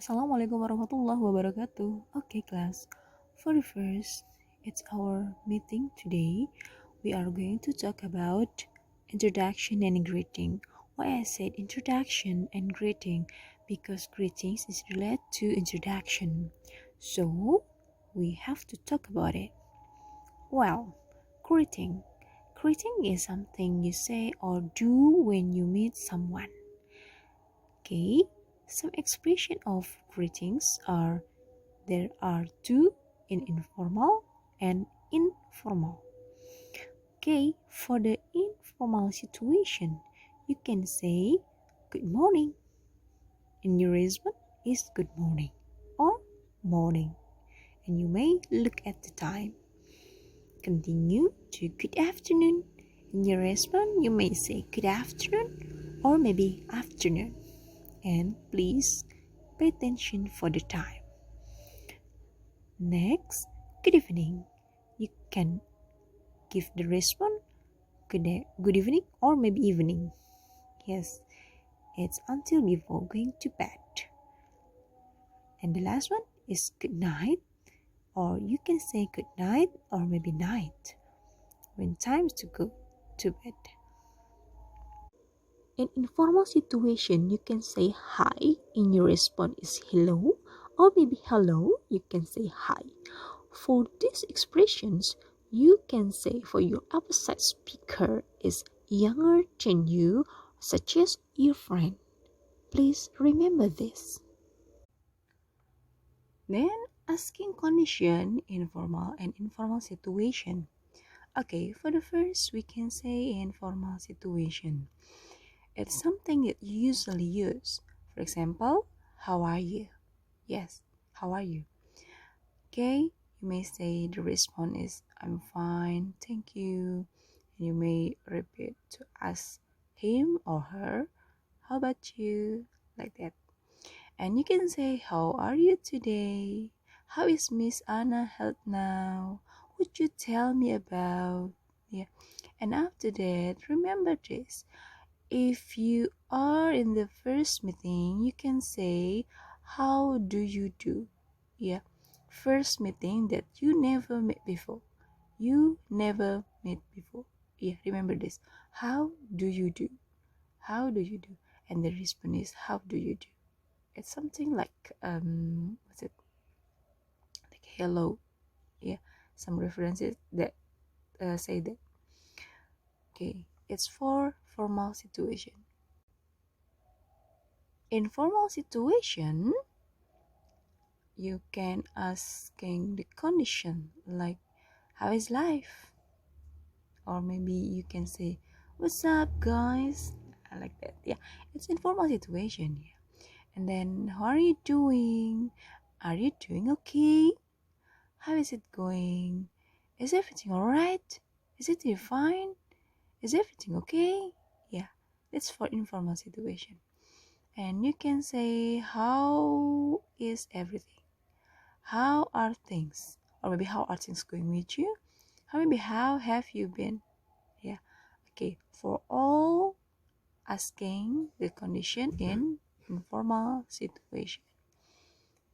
Assalamualaikum warahmatullahi wabarakatuh. Okay, class. For the first, it's our meeting today. We are going to talk about introduction and greeting. Why I said introduction and greeting? Because greetings is related to introduction. So, we have to talk about it. Well, greeting. Greeting is something you say or do when you meet someone. Okay, some expression of greetings are there are two in informal and informal. Okay, for the informal situation, you can say good morning. And your response is good morning or morning. And you may look at the time. Continue to good afternoon. In your response, you may say good afternoon or maybe afternoon. And please pay attention for the time. Next, good evening. You can give the response good evening or maybe evening. Yes, it's until before going to bed. And the last one is good night, or you can say good night or maybe night when time's to go to bed. In informal situation, you can say hi and your response is hello, or maybe hello, you can say hi. For these expressions, you can say for your opposite speaker is younger than you, such as your friend. Please remember this. Then asking condition, informal and informal situation. Okay, for the first, we can say informal situation. It's something that you usually use. For example, how are you? Yes, how are you? Okay, you may say the response is I'm fine, thank you. And you may repeat to ask him or her, how about you? Like that. And you can say, how are you today? How is Miss Anna health now? Would you tell me about? Yeah. And after that, remember this. If you are in the first meeting, you can say, how do you do? Yeah. First meeting that you never met before. You never met before. Yeah, remember this. How do you do? How do you do? And the response is, how do you do? It's something like what's it? Like hello. Yeah, some references that say that. Okay, it's for formal situation. Informal situation, you can asking the condition like how is life, or maybe you can say what's up guys. I like that. Yeah, it's informal situation. Yeah, and then how are you doing? Are you doing okay? How is it going? Is everything alright? Is it fine? Is everything okay? Yeah, that's for informal situation. And you can say how is everything? How are things? Or maybe how are things going with you? Or maybe how have you been? Yeah. Okay. For all asking the condition in informal situation.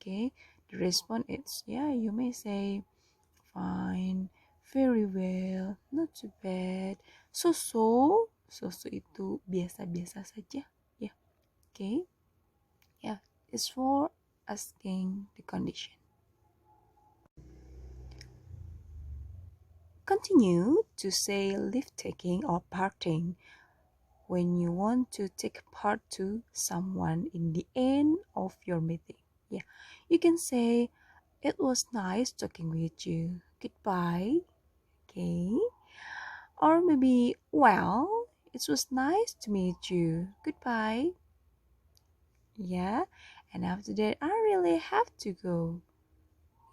Okay. The response is yeah, you may say fine, very well, not too bad, so itu biasa-biasa saja. Yeah. Okay. Yeah. It's for asking the condition. Continue to say leave taking or parting when you want to take part to someone in the end of your meeting. Yeah, you can say it was nice talking with you. Goodbye. Okay. Or maybe well, it was nice to meet you. Goodbye. Yeah. And after that I really have to go.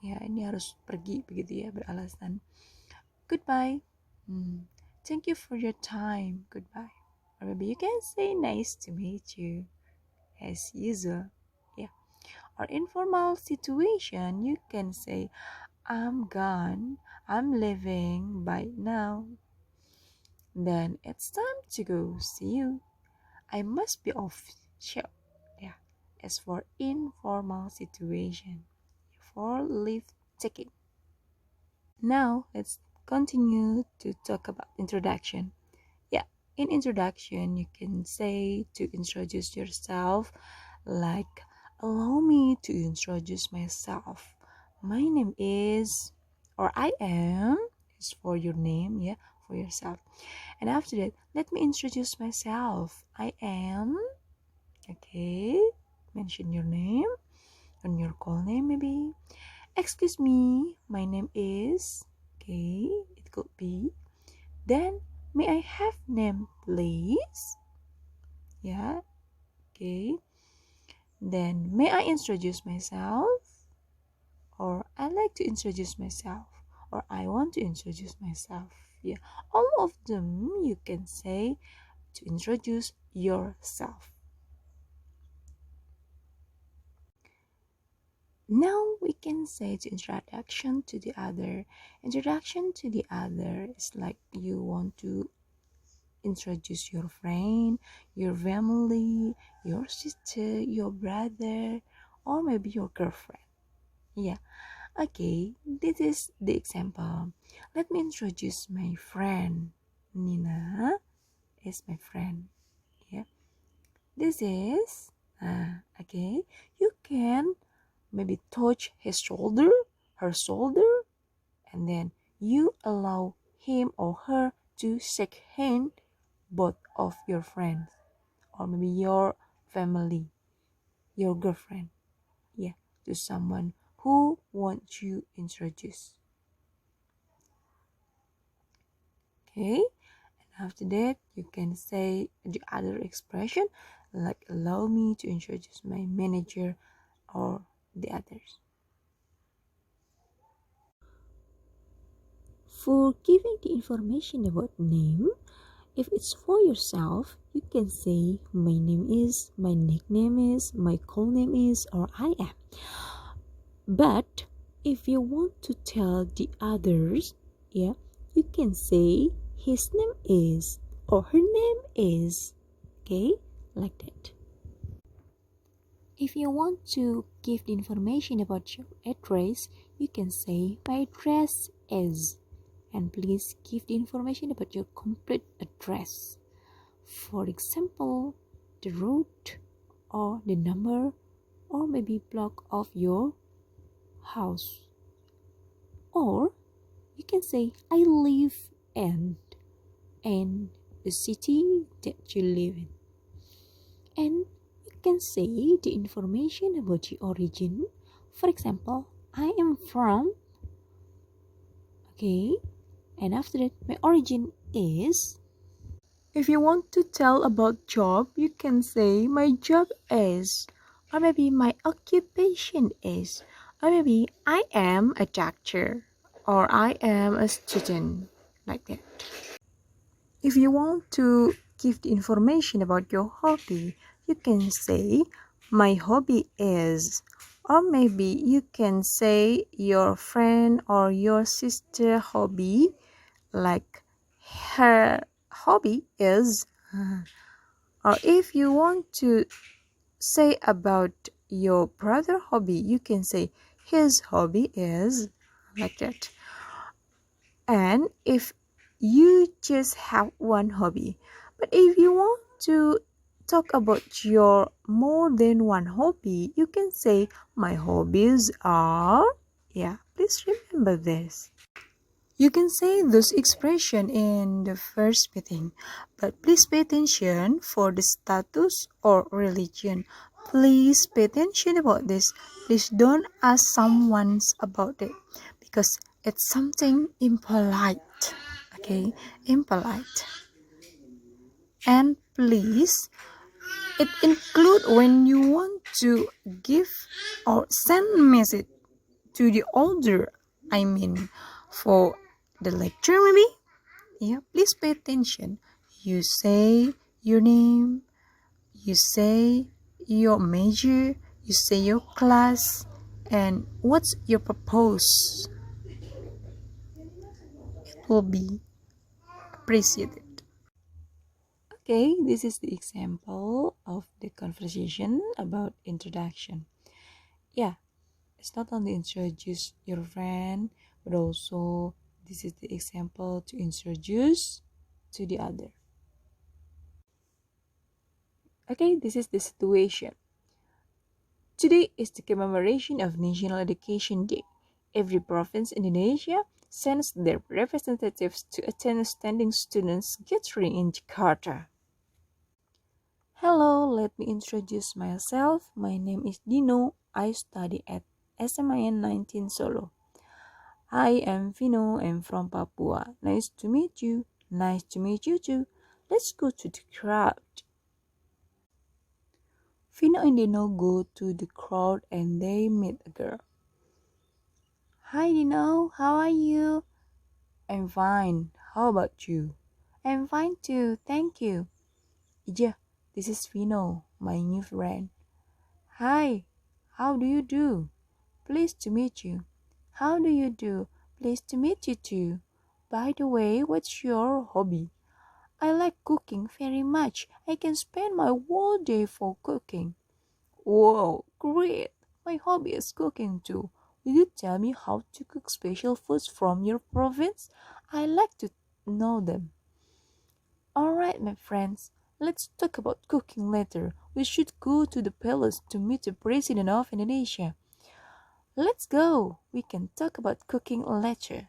Ya, ini harus pergi begitu ya, beralasan. Goodbye. Thank you for your time. Goodbye. Or maybe you can say nice to meet you as usual. Yeah. Or informal situation, you can say I'm gone. I'm leaving by now. Then it's time to go. See you. I must be off. Sure. Yeah. is for informal situation, for leave taking. Now let's continue to talk about introduction. Yeah, in introduction, you can say to introduce yourself, like, allow me to introduce myself. My name is, or I am, is for your name, yeah, for yourself. And after that, let me introduce myself. I am, okay, mention your name and your call name maybe. Excuse me, my name is, okay, it could be. Then, may I have name, please? Yeah, okay. Then, may I introduce myself? Or I like to introduce myself. Or I want to introduce myself. Yeah, all of them you can say to introduce yourself. Now we can say to introduction to the other. Introduction to the other is like you want to introduce your friend, your family, your sister, your brother, or maybe your girlfriend. Yeah, okay, this is the example. Let me introduce my friend. Nina is my friend. Yeah, this is, okay, you can maybe touch his shoulder, her shoulder, and then you allow him or her to shake hand both of your friends or maybe your family, your girlfriend, yeah, to someone who wants you introduce. Okay, and after that you can say the other expression, like allow me to introduce my manager or the others. For giving the information about name, if it's for yourself, you can say my name is, my nickname is, my call name is, or I am. But if you want to tell the others, yeah, you can say his name is or her name is, okay, like that. If you want to give the information about your address, you can say my address is, and please give the information about your complete address. For example, the route or the number or maybe block of your house. Or you can say I live in the city that you live in. And you can say the information about the origin. For example, I am from, okay, and after that my origin is. If you want to tell about job, you can say my job is, or maybe my occupation is, or maybe I am a doctor, or I am a student, like that. If you want to give the information about your hobby, you can say my hobby is, or maybe you can say your friend or your sister hobby, like her hobby is. Or if you want to say about your brother hobby, you can say his hobby is, like that. And if you just have one hobby, but if you want to talk about your more than one hobby, you can say my hobbies are, yeah, please remember this. You can say those expressions in the first meeting, but please pay attention for the status or religion. Please pay attention about this. Please don't ask someone about it because it's something impolite. Okay, impolite. And please, it include when you want to give or send message to the older, I mean for the lecture maybe. Yeah, please pay attention. You say your name, you say your major, you say your class, and what's your purpose. It will be appreciated. Okay, this is the example of the conversation about introduction. Yeah, it's not only introduce your friend, but also this is the example to introduce to the other. Okay, this is the situation. Today is the commemoration of National Education Day. Every province in Indonesia sends their representatives to attend a standing students' gathering in Jakarta. Hello, let me introduce myself. My name is Dino. I study at SMIN 19 Solo. Hi, I'm Vino. I'm from Papua. Nice to meet you. Nice to meet you too. Let's go to the crowd. Vino and Dino go to the crowd and they meet a girl. Hi Dino, how are you? I'm fine. How about you? I'm fine too, thank you. Yeah, this is Vino, my new friend. Hi, how do you do? Pleased to meet you. How do you do? Pleased to meet you too. By the way, what's your hobby? I like cooking very much. I can spend my whole day for cooking. Whoa, great! My hobby is cooking too. Will you tell me how to cook special foods from your province? I like to know them. Alright, my friends, let's talk about cooking later. We should go to the palace to meet the President of Indonesia. Let's go. We can talk about cooking later.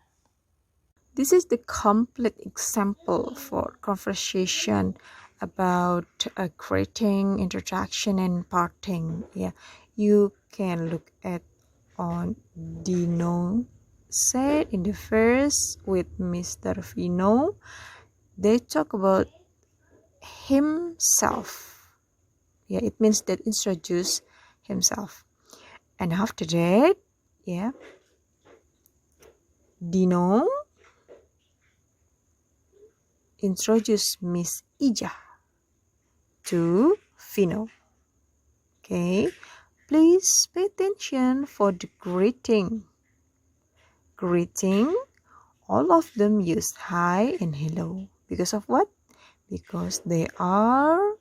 This is the complete example for conversation about a greeting, introduction, and parting. Yeah, you can look at on Dino said in the verse with Mr. Vino. They talk about himself. Yeah, it means that introduce himself. And after that, yeah, Dino introduce Miss Ija to Vino. Okay, please pay attention for the greeting. Greeting, all of them use hi and hello. Because of what? Because they are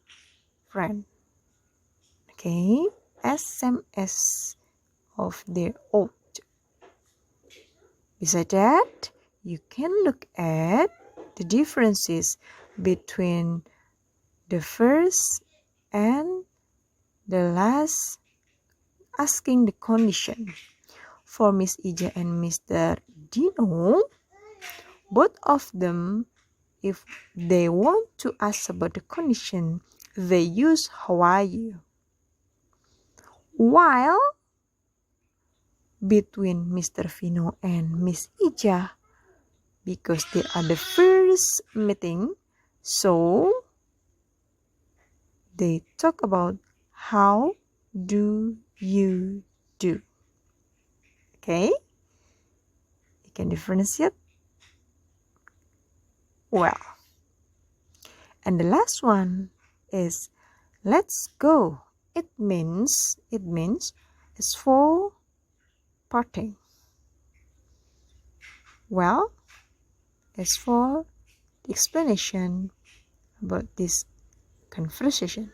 friends. Okay, SMS of their own. Besides that, you can look at the differences between the first and the last asking the condition. For Miss Ija and Mr. Dino, both of them, if they want to ask about the condition, they use how are you. While between Mr. Vino and Miss Ija, because they are the first meeting, so they talk about how do you do. Okay, you can differentiate well. And the last one is let's go. It means it's for parting. Well, it's for the explanation about this conversation.